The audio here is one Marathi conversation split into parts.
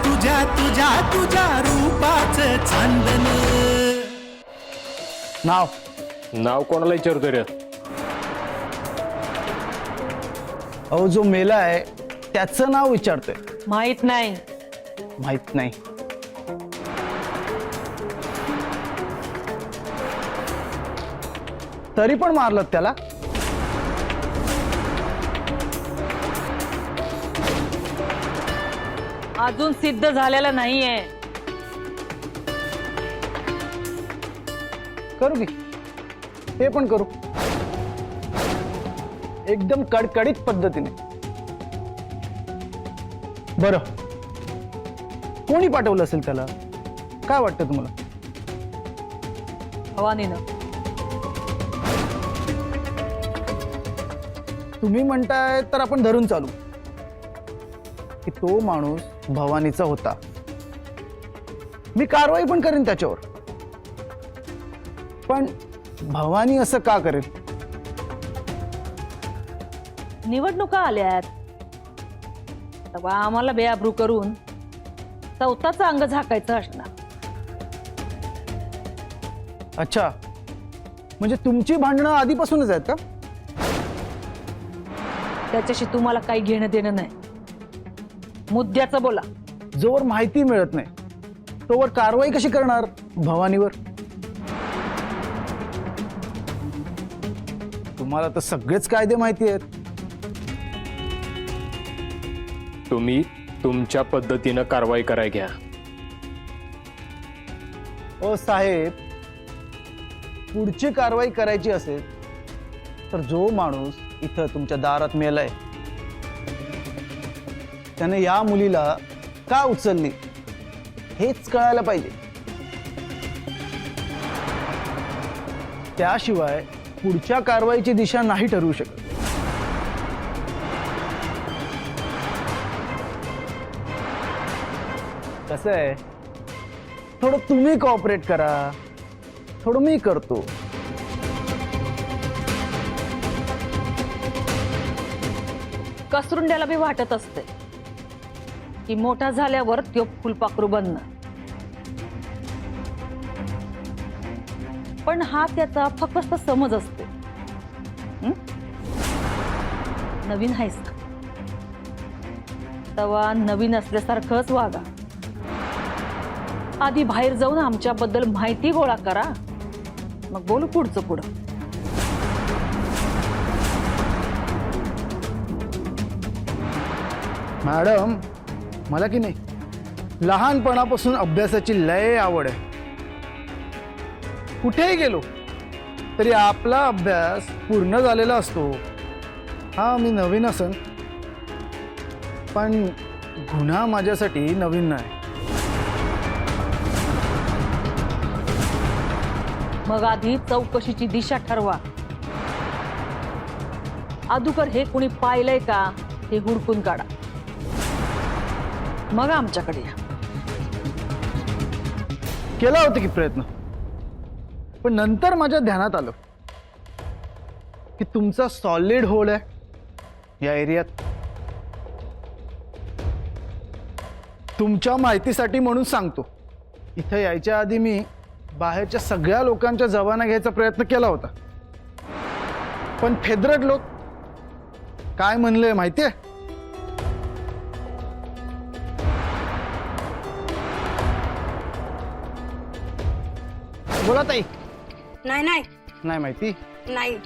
तुझ्या तुझ्या तुझ्या रूपाचं चांदन. नाव कोणाला विचारतोय रे? अहो जो मेला आहे त्याचं नाव विचारतोय. माहित नाही. माहित नाही. तरी पण मारलं त्याला. अजून सिद्ध झालेला नाहीये. करू की ते पण करू एकदम कडकडीत पद्धतीने. बरं कोणी पाठवलं असेल त्याला? काय वाटतं तुम्हाला? भवानीनं. तुम्ही म्हणताय तर आपण धरून चालू की तो माणूस भवानीचा होता. मी कारवाई पण करेन त्याच्यावर. पण भवानी असं का करेल? निवडणुका आल्यात तेव्हा आम्हाला बेआबरू करून चौथाचं अंग झाकायचं असणार. अच्छा, म्हणजे तुमची भांडणं आधीपासूनच आहेत का? त्याच्याशी तुम्हाला काही घेणं देणं नाही. मुद्द्याचं बोला. जोवर माहिती मिळत नाही तोवर कारवाई कशी करणार भवानीवर? तुम्हाला तर सगळेच कायदे माहिती आहेत. तुम्ही तुमच्या पद्धतीनं कारवाई कराय घ्या. ओ साहेब, पुढची कारवाई करायची असेल तर जो माणूस इथं तुमच्या दारात मेलाय त्याने या मुलीला का उचलली हेच कळायला पाहिजे. त्याशिवाय पुढच्या कारवाईची दिशा नाही ठरवू शकत. कसं आहे, थोडं तुम्ही कॉपरेट करा, थोडं मी करतो. कसरुंड्याला बी वाटत असते की मोठा झाल्यावर त्यो फुलपाखरू बनणार. पण हा त्याचा फक्त समज असते. नवीन आहेस तेव्हा नवीन असल्यासारखंच वागा. आधी बाहेर जाऊन आमच्याबद्दल माहिती गोळा करा, मग बोलू पुढचं पुढं. मॅडम, मला की नाही लहानपणापासून अभ्यासाची लय आवड आहे. कुठेही गेलो तरी आपला अभ्यास पूर्ण झालेला असतो. हा, मी नवीन असन पण गुन्हा माझ्यासाठी नवीन नाही. मग आधी चौकशीची दिशा ठरवा. अदुकर हे कोणी पाहिलंय का हे हुडकून काढा, मग आमच्याकडे या. केला होता की प्रयत्न, पण नंतर माझ्या ध्यानात आलं की तुमचा सॉलिड होल आहे या एरियात. तुमच्या माहितीसाठी म्हणून सांगतो, इथं यायच्या आधी मी बाहेरच्या सगळ्या लोकांच्या जबाना घ्यायचा प्रयत्न केला होता. पण फेदरट लोक काय म्हणले माहितीये? बोला ताई. नाही नाही नाही माहिती. नाही.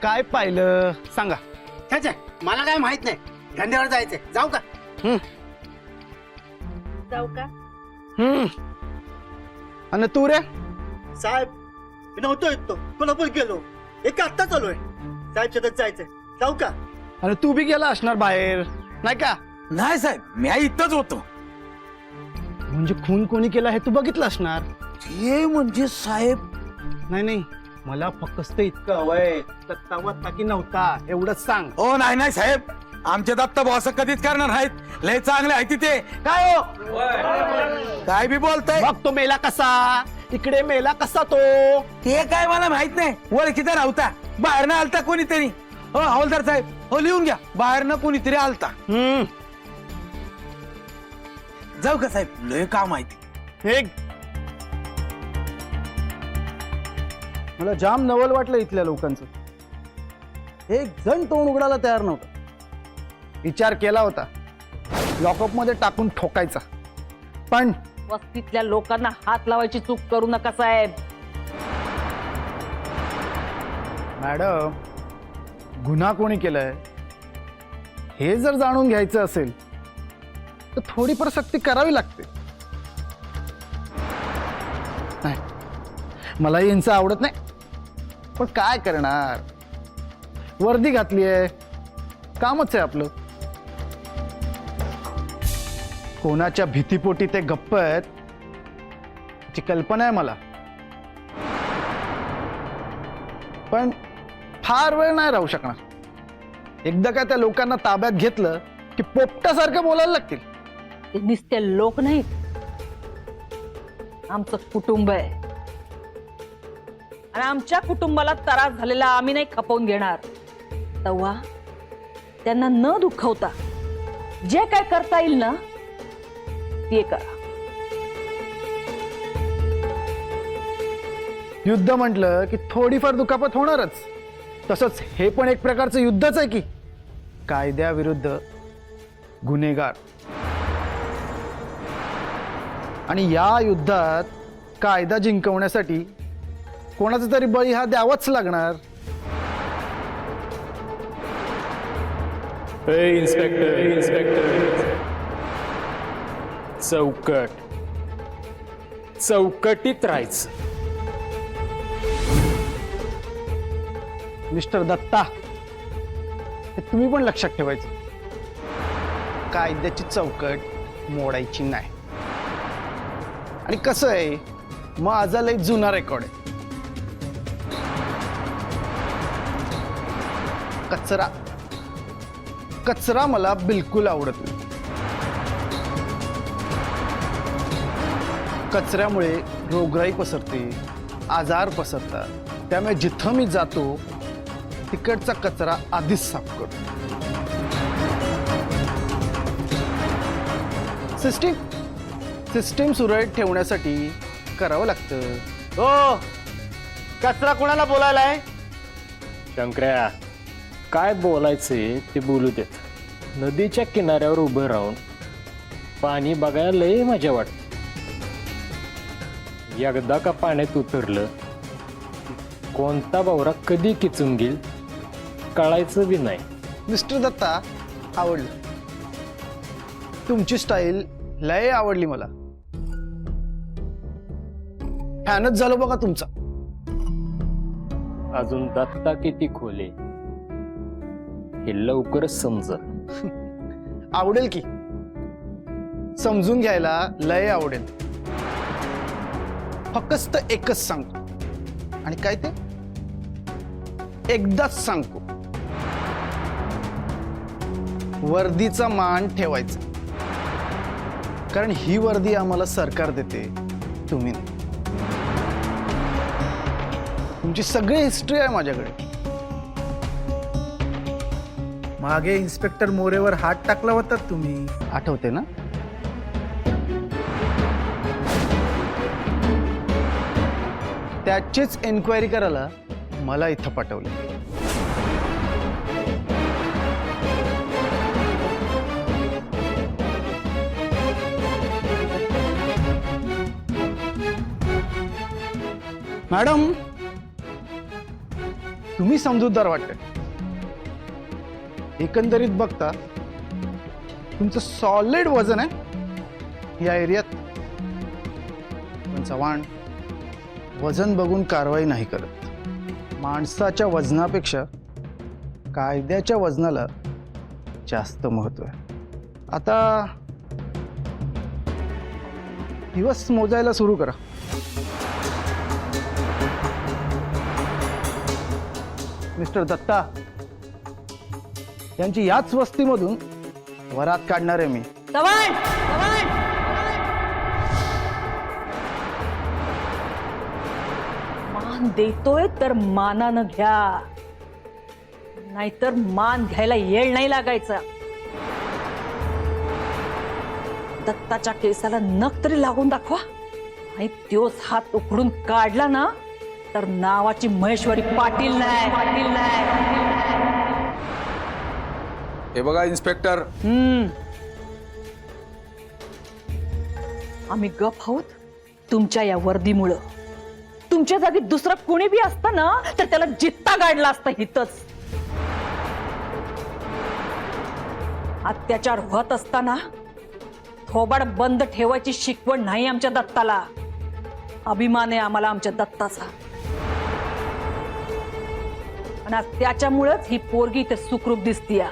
काय पाहिलं सांगा. छे, मला काय माहित नाही. धंद्यावर जायचंय, जाऊ का? जाऊ का? आणि तू रे? साहेब, मी नव्हतो येतो, कोल्हापूर गेलो. एक आत्ता चालू आहे. साहेब शेतात जायचंय, जाऊ का? आणि तू बी गेला असणार बाहेर, नाही का? नाही साहेब, मी इथंच होतो. म्हणजे खून कोणी केला हे तू बघितलं असणार. हे म्हणजे साहेब, नाही नाही, मला फक्त इतकं हवंय, तत्तावत की नव्हता एवढंच सांग. ओ नाही नाही साहेब, आमचे दत्त बॉस कधीच करणार नाहीत. लय चांगले आहे तिथे. काय हो, काय बी बोलताय? बघ तो मेला कसा, इकडे मेला कसा तो. ते काय मला माहित नाही. ओळखीचा नव्हता, बाहेर ना आलता कोणीतरी. हो हवालदार साहेब, हो लिहून घ्या. बाहेरनं कोणीतरी आलता. जाऊ का साहेब, लय काम आहे ते. एक मला जाम नवल वाटलं इथल्या लोकांचं. एक जण तोंड उघडायला तयार नव्हता. विचार केला होता लॉकअप मध्ये टाकून ठोकायचा, पण वस्तीतल्या लोकांना हात लावायची चूक करू नका साहेब. मॅडम, गुन्हा कोणी केलाय हे जर जाणून घ्यायचं असेल तर थोडीफार सक्ती करावी लागते. नाही, मलाही यांचं आवडत नाही, पण काय करणार, वर्दी घातली आहे, कामच आहे आपलं. कोणाच्या भीतीपोटी ते गप्प आहेत ची कल्पना आहे मला, पण फार वेळ नाही राहू शकणार. एकदा काय त्या लोकांना ताब्यात घेतलं की पोपटासारखं बोलायला लागतील. ते नुसते लोक नाहीत, आमचं कुटुंब आहे आणि आमच्या कुटुंबाला त्रास झालेला आम्ही नाही खपवून घेणार. तेव्हा त्यांना न दुखवता जे काय करता येईल ना ते करा. युद्ध म्हटलं की थोडीफार दुखापत होणारच. तसंच हे पण एक प्रकारचं युद्धच आहे की कायद्याविरुद्ध गुन्हेगार. आणि या युद्धात कायदा जिंकवण्यासाठी कोणाचा तरी बळी हा द्यावाच लागणार. इन्स्पेक्टर, चौकटीत राहायचं. मिस्टर दत्ता, हे तुम्ही पण लक्षात ठेवायचं, कायद्याची चौकट मोडायची नाही. आणि कसं आहे, माझा लय जुना रेकॉर्ड आहे. कचरा मला बिलकुल आवडत नाही. कचऱ्यामुळे रोगराई पसरते, आजार पसरतात. त्यामुळे जिथं मी जातो तिकडचा कचरा आधीच साफ करतो. सिस्टीम सुरळीत ठेवण्यासाठी करावं लागतं. हो, कचरा कोणाला बोलायला आहे? शंकर्या, काय बोलायचंय ते बोलू देत. नदीच्या किनाऱ्यावर उभं राहून पाणी बघायला लय मजा वाटते. एकदा का पाण्यात उतरलं कोणता बावरा कधी किचून घेईल कळायचं बी नाही. मिस्टर दत्ता, आवडलं. तुमची स्टाईल लय आवडली मला. फॅनच झालो बघा तुमचा. अजून दत्ता किती खोले हे लवकरच समजल. आवडेल की, समजून घ्यायला लय आवडेल. फक्त एकच सांगतो, आणि काय ते एकदाच सांगतो, वर्दीचा मान ठेवायचा. कारण ही वर्दी आम्हाला सरकार देते, तुम्ही नाही. तुमची सगळी हिस्ट्री आहे माझ्याकडे. मागे इन्स्पेक्टर मोरेवर हात टाकला होता तुम्ही, आठवते ना? त्याचीच एन्क्वायरी करायला मला इथं पाठवलं. मॅडम, तुम्ही समजूतदार वाटते. एकंदरीत बघता तुमचं सॉलिड वजन आहे या एरियात. पण चव्हाण वजन बघून कारवाई नाही करत. माणसाच्या वजनापेक्षा कायद्याच्या वजनाला जास्त महत्व आहे. आता दिवस मोजायला सुरू करा. मिस्टर दत्ता यांची याच वस्तीमधून वरात काढणार आहे मी. चव्हाण, चव्हाण, मान देतोय तर मानानं घ्या, नाहीतर मान घ्यायला येळ नाही लागायचा. दत्ताच्या केसाला नख तरी लागून दाखवा. आणि तोच हात उकडून काढला ना तर नावाची महेश्वरी पाटील नाही. हे बघा इन्स्पेक्टर, आम्ही गप आहोत तुमच्या या वर्दीमुळं. तुमच्या जागी दुसरं कोणी बी असतं ना तर त्याला जित्ता गाडला असता हितच. अत्याचार होत असताना थोबाड बंद ठेवायची शिकवण नाही आमच्या दत्ताला. अभिमान आहे आम्हाला आमच्या दत्ताचा. आणि आज त्याच्यामुळेच ही पोरगी इथे सुखरूप दिसतीय.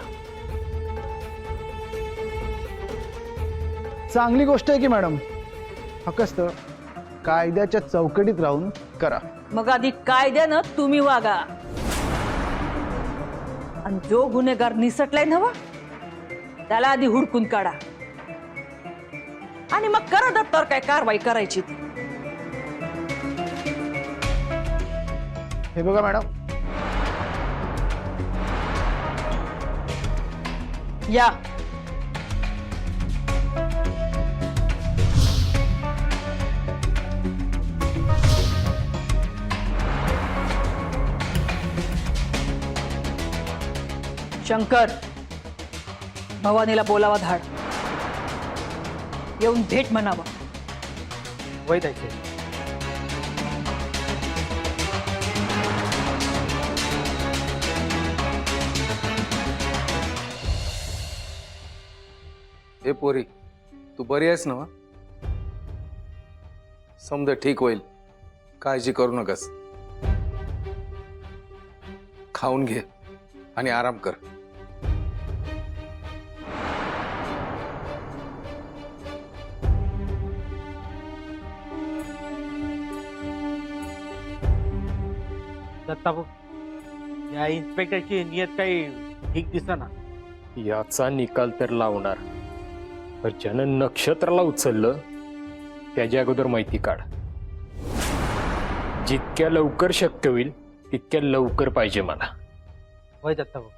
चांगली गोष्ट आहे की मॅडम. फक्त कायद्याच्या चौकटीत राहून करा. मग आधी कायद्यानं तुम्ही वागा. आणि जो गुन्हेगार निसटलाय नवा त्याला आधी हुडकून काढा. आणि मग करा दत्तावर काय कारवाई करायची. हे बघा मॅडम, या शंकर, भवानीला बोलावा धाड. येऊन भेट म्हणावा. हे पोरी, तू बरी आहेस ना? समजा ठीक होईल, काळजी करू नकस. खाऊन घे आणि आराम कर. दत्ताभाऊ, या इन्स्पेक्टरची नियत काही ठीक दिसना. याचा निकाल तर लावणार. तर ज्यानं नक्षत्राला उचललं त्याच्या अगोदर माहिती काढ. जितक्या लवकर शक्य होईल तितक्या लवकर पाहिजे मला. होय दत्ताभाऊ.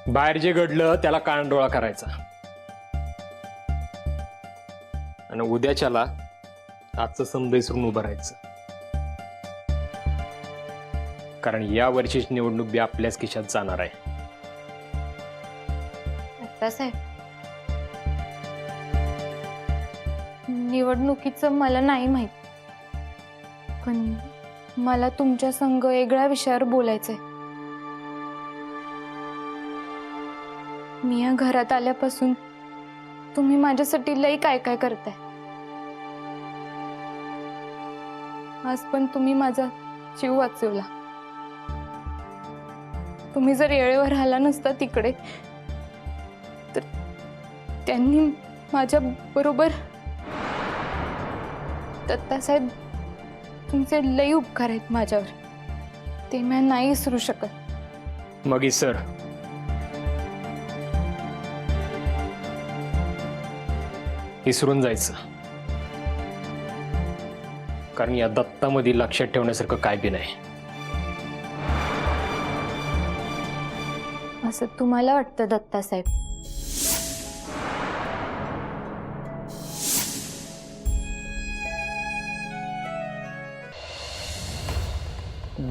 बाहेर जे घडलं त्याला कानडोळा करायचा. आणि उद्याच्याला आजचं समज विसरून उभं राहायचं. कारण या वर्षीची निवडणूक बी आपल्याच खिशात जाणार आहे. साहेब, निवडणुकीचं मला नाही माहित, पण मला तुमच्या संग वेगळ्या विषयावर बोलायचंय. मी या घरात आल्यापासून तुम्ही माझ्यासाठी लई काय काय करताय. आज पण तुम्ही माझा जीव वाचवला. तुम्ही जर वेळेवर आला नसता तिकडे तर त्यांनी माझ्या बरोबर. दत्तासाहेब, तुमचे लई उपकार आहेत माझ्यावर. ते मी नाही विसरू शकत. मग सर, विसरून जायचं. कारण या दत्तामध्ये लक्षात ठेवण्यासारखं काय बी नाही. असं तुम्हाला वाटतं दत्तासाहेब?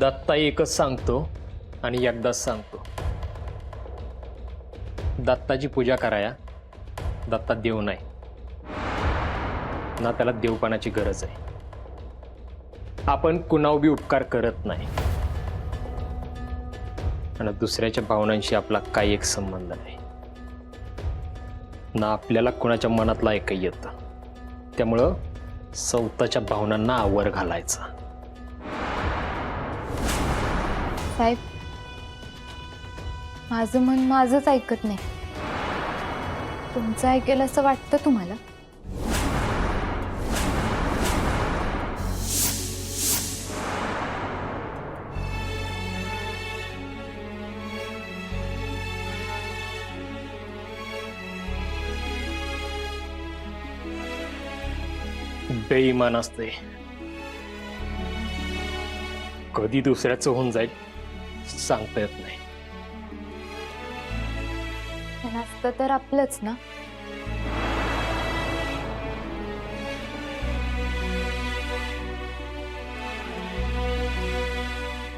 दत्ता एकच सांगतो आणि एकदाच सांगतो, दत्ताची पूजा कराया. दत्ता देव नाही ना, त्याला देवपणाची गरज आहे. आपण कुणावर बी उपकार करत नाही आणि दुसऱ्याच्या भावनांशी आपला काही एक संबंध नाही ना. आपल्याला कुणाच्या मनातला ऐकू येतं. त्यामुळं स्वतःच्या भावनांना आवर घालायचा. साहेब, माझं मन माझंच ऐकत नाही. तुमचं ऐकेल असं वाटतं तुम्हाला? बेईमान असते, कधी दुसऱ्याचं होऊन जाईल सांगता येत नाही. पण असतं तर आपलंच ना.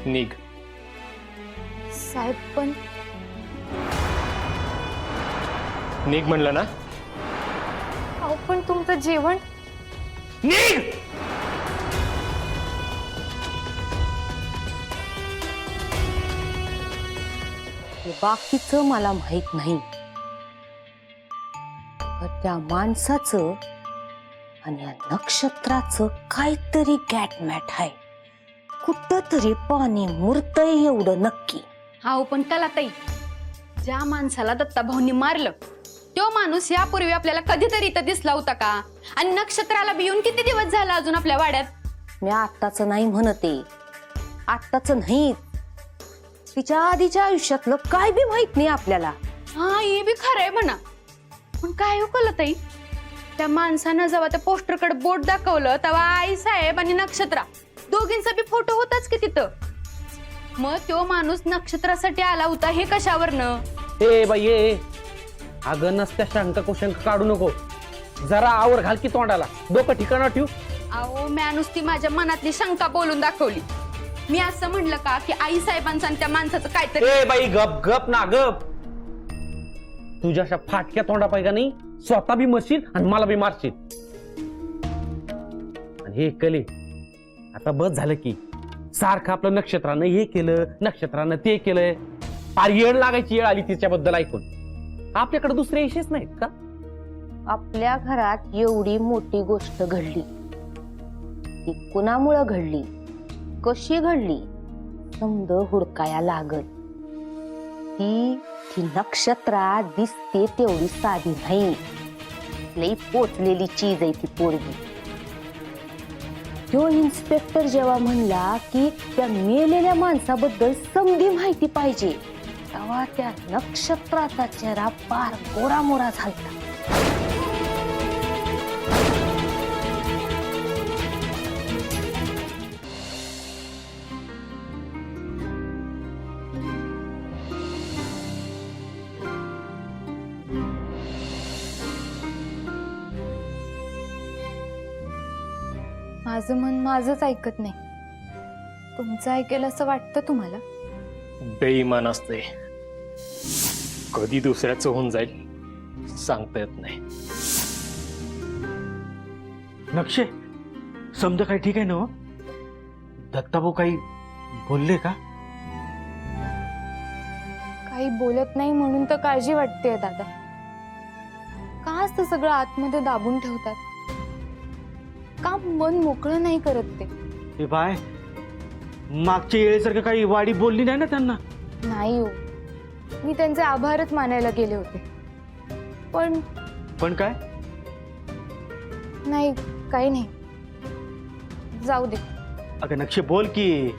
निघ. साहेब पण निघ म्हणलं ना. अहो पण तुमचं जेवण. निघ. बाकीचं मला माहित नाही, पण त्या माणसाचं आणि या नक्षत्राचं काहीतरी गॅटमॅट आहे. कुठं तरी पाणी मुरतंय एवढं नक्की. हा पण कलाताई, ज्या माणसाला दत्ताभाऊंनी मारलं तो माणूस यापूर्वी आपल्याला कधीतरी इथं दिसला होता का? आणि नक्षत्राला बियून किती दिवस झाला अजून आपल्या वाड्यात? मी आत्ताच नाही म्हणते, आत्ताच नाही, तिच्या आधीच्या आयुष्यातलं काय बी माहित नाही आपल्याला. हा हे बी खरंय म्हणा. पण काय हो कलाताई, त्या माणसानं जेव्हा त्या पोस्टरकडे बोट दाखवलं तेव्हा आई साहेब आणि नक्षत्रा दोघींचा बी फोटो होताच की तिथं. मग तो माणूस नक्षत्रासाठी आला होता हे कशावरनं? ए बाई ए, अगं नसत्या शंका कुशंक काढू नको, जरा आवर घाल की तोंडाला, डोकं ठिकाणा ठेव. अहो म्या नुसती माझ्या मनातली शंका बोलून दाखवली. मी असं म्हणलं का की आई साहेबांचं आणि त्या माणसाचं काहीतरी. ए बाई गप गप ना गप. तुझ्या अशा फाटक्या तोंडा पाहिजे नाही, स्वतः बी मरशील आणि मला बी मारशील. आणि हे कले आता बस झालं की सारखं आपलं नक्षत्रानं हे केलं, नक्षत्रानं ते केलंय. फार येड लागायची येळ आली तिच्याबद्दल ऐकून. आपल्याकडे दुसरे विषयच नाहीत का? आपल्या घरात एवढी मोठी गोष्ट घडली, ती कुणामुळं घडली, कशी घडली, समज हुडकाया लागल. ती नक्षत्रा दिसते तेवढी साधी नाही, लई पोचलेली चीज आहे ती पोरगी. तो इन्स्पेक्टर जेव्हा म्हणला की त्या मेलेल्या माणसाबद्दल समधी माहिती पाहिजे, तेव्हा त्या नक्षत्राचा चेहरा फार गोरामोरा झाला. माझं मन माझंच ऐकत नाही. तुमचं ऐकेल असं वाटतं तुम्हाला? बेईमान असते, कधी दुसऱ्याचं होऊन जाईल सांगता येत नाही. नक्षे समजा काय ठीक आहे ना? दत्ताभाऊ काही बोलले का? काही बोलत नाही म्हणून तर काळजी वाटते दादा. का असं सगळं आतमध्ये दाबून ठेवतात? का मन मोकळं नाही करत ते? ए बाय, मागच्या वेळेसारखं काही वाडी बोलली नाही ना त्यांना? नाही हो, मी त्यांचे आभारच मानायला गेले होते. पण काय? नाही, काही नाही, जाऊ दे. अगं नक्षे बोल की,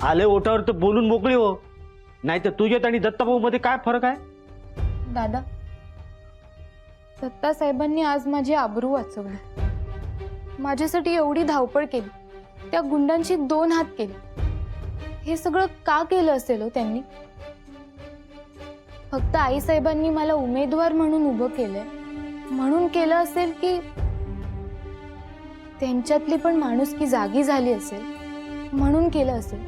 आले ओटावर तर बोलून मोकळी हो. नाही तर तुझ्यात आणि दत्ताभाऊ मध्ये काय फरक आहे? दादा, दत्ता साहेबांनी आज माझी आबरू वाचवली. माझ्यासाठी एवढी धावपळ केली, त्या गुंडांशी 2 हात केले. हे सगळं का केलं असेल हो त्यांनी? फक्त आई साहेबांनी मला उमेदवार म्हणून उभं केलंय म्हणून केलं असेल, की त्यांच्यातली पण माणुसकी जागी झाली असेल म्हणून केलं असेल?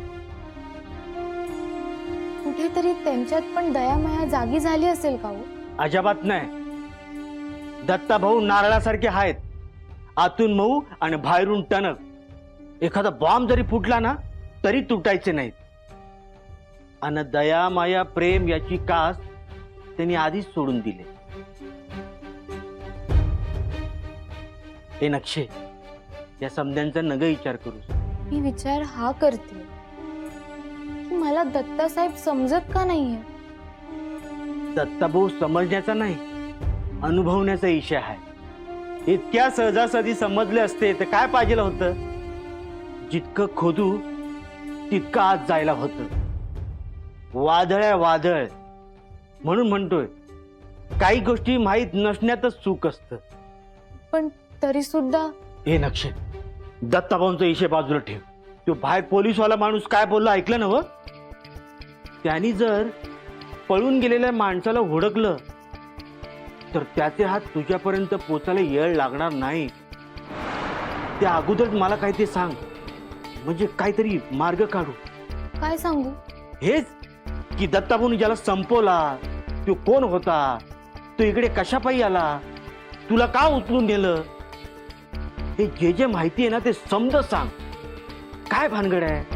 कुठेतरी त्यांच्यात पण दयामाया जागी झाली असेल का हो? अजिबात नाही. दत्ताभाऊ नारळासारखे आहेत, आतून मऊ आणि बाहेरून टणक. एखादा बॉम्ब जरी फुटला ना तरी तुटायचे नाहीत. आणि दया माया प्रेम याची कास त्यांनी आधीच सोडून दिले. हे नक्षे, या समद्यांचा नग विचार करू. मी विचार हा करते की मला दत्तासाहेब समजत का नाहीये? दत्ताभाऊ समजण्याचा नाही, अनुभवण्याचा विषय आहे. इतक्या सहजासहजी समजले असते तर काय पाहिजे होतं. जितकं खोदू तितकं आत जायला होतं. वादळ आहे वादळ. म्हणून म्हणतोय काही गोष्टी माहीत नसण्यातच चूक असतं. पण तरी सुद्धा हे नक्षे, दत्ताभाऊंचा विषय बाजूला ठेव. तो बाहेर पोलीसवाला माणूस काय बोलला ऐकलं ना? त्यांनी जर पळून गेलेल्या माणसाला हुडकलं तर त्याचे हात तुझ्यापर्यंत पोचायला वेळ लागणार नाही. त्या अगोदर मला काय ते सांग, म्हणजे काहीतरी मार्ग काढू. काय सांगू? हेच की दत्ताभाऊनी ज्याला संपवला तो कोण होता, तो इकडे कशा पायी आला, तुला का उचलून नेलं, हे जे जे माहिती आहे ना ते समज सांग. काय भानगड आहे?